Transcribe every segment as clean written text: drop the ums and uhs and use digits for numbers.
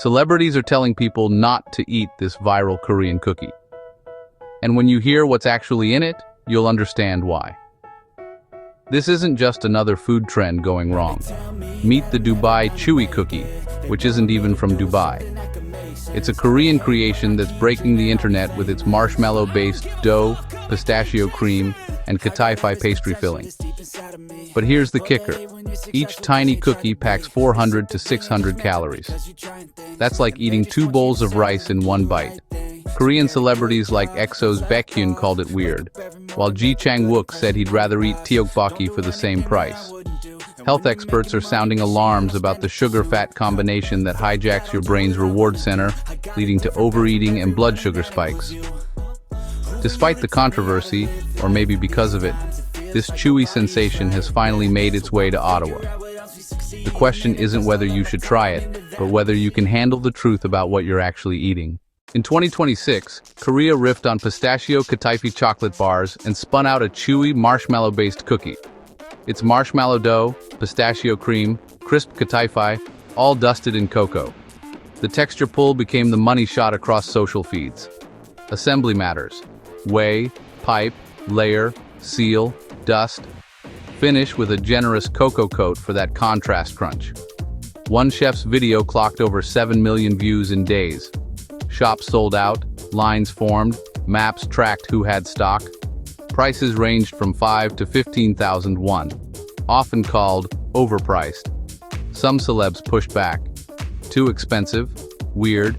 Celebrities are telling people not to eat this viral Korean cookie. And when you hear what's actually in it, you'll understand why. This isn't just another food trend going wrong. Meet the Dubai Chewy Cookie, which isn't even from Dubai. It's a Korean creation that's breaking the internet with its marshmallow-based dough, pistachio cream, and katai-fi pastry filling. But here's the kicker. Each tiny cookie packs 400 to 600 calories. That's like eating 2 bowls of rice in one bite. Korean celebrities like EXO's Baekhyun called it weird, while Ji Chang-wook said he'd rather eat tteokbokki for the same price. Health experts are sounding alarms about the sugar-fat combination that hijacks your brain's reward center, leading to overeating and blood sugar spikes. Despite the controversy, or maybe because of it, this chewy sensation has finally made its way to Ottawa. The question isn't whether you should try it, but whether you can handle the truth about what you're actually eating. In 2026, Korea riffed on pistachio katai-fi chocolate bars and spun out a chewy marshmallow-based cookie. It's marshmallow dough, pistachio cream, crisp katai-fi, all dusted in cocoa. The texture pull became the money shot across social feeds. Assembly matters. Weigh, pipe, layer, seal, dust. Finish with a generous cocoa coat for that contrast crunch. One chef's video clocked over 7 million views in days. Shops sold out, lines formed, maps tracked who had stock. Prices ranged from 5 to 15,000 won, often called overpriced. Some celebs pushed back. Too expensive, weird,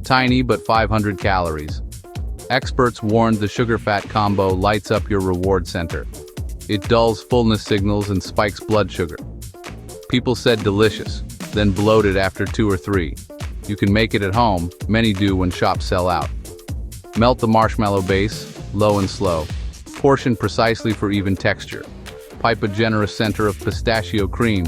tiny but 500 calories. Experts warned the sugar-fat combo lights up your reward center. It dulls fullness signals and spikes blood sugar. People said delicious, then bloated after 2 or 3. You can make it at home, many do when shops sell out. Melt the marshmallow base, low and slow. Portion precisely for even texture. Pipe a generous center of pistachio cream.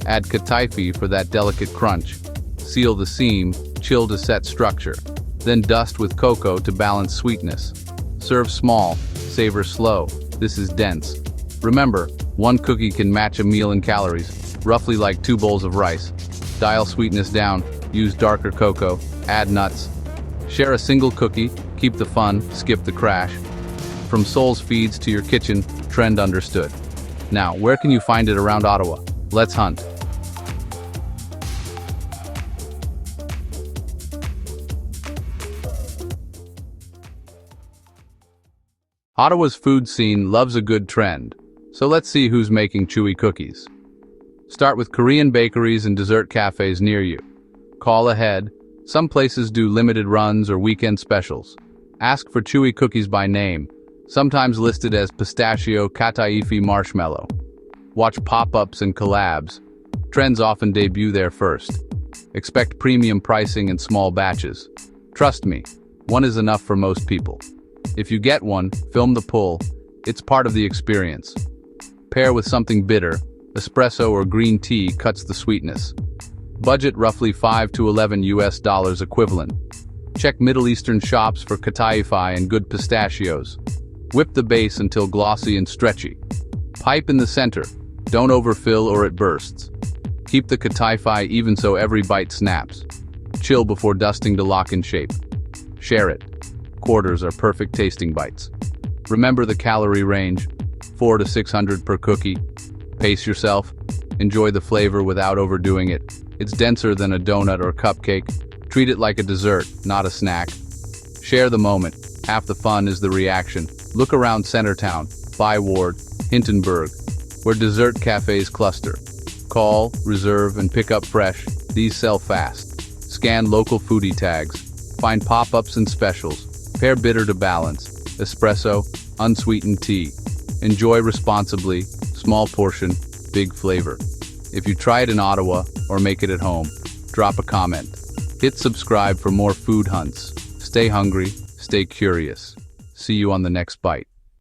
Add katai-fi for that delicate crunch. Seal the seam, chill to set structure. Then dust with cocoa to balance sweetness. Serve small, savor slow. This is dense. Remember, one cookie can match a meal in calories, roughly like 2 bowls of rice. Dial sweetness down, use darker cocoa, add nuts. Share a single cookie, keep the fun, skip the crash. From Seoul's feeds to your kitchen, trend understood. Now, where can you find it around Ottawa? Let's hunt. Ottawa's food scene loves a good trend, so let's see who's making chewy cookies. Start with Korean bakeries and dessert cafes near you. Call ahead. Some places do limited runs or weekend specials. Ask for chewy cookies by name, sometimes listed as pistachio katai-fi marshmallow. Watch pop-ups and collabs. Trends often debut there first. Expect premium pricing in small batches. Trust me, one is enough for most people. If you get one, film the pull. It's part of the experience. Pair with something bitter. Espresso or green tea cuts the sweetness. Budget roughly $5 to $11 equivalent. Check Middle Eastern shops for katai-fi and good pistachios. Whip the base until glossy and stretchy. Pipe in the center. Don't overfill or it bursts. Keep the katai-fi even so every bite snaps. Chill before dusting to lock in shape. Share it. Quarters are perfect tasting bites. Remember the calorie range, 400 to 600 per cookie. Pace yourself. Enjoy the flavor without overdoing it. It's denser than a donut or cupcake. Treat it like a dessert, not a snack. Share the moment. Half the fun is the reaction. Look around Centertown, Byward, Hintonburg, where dessert cafes cluster. Call, reserve, and pick up fresh. These sell fast. Scan local foodie tags. Find pop-ups and specials. Pair bitter to balance. Espresso, unsweetened tea. Enjoy responsibly. Small portion, big flavor. If you try it in Ottawa or make it at home, drop a comment. Hit subscribe for more food hunts. Stay hungry, stay curious. See you on the next bite.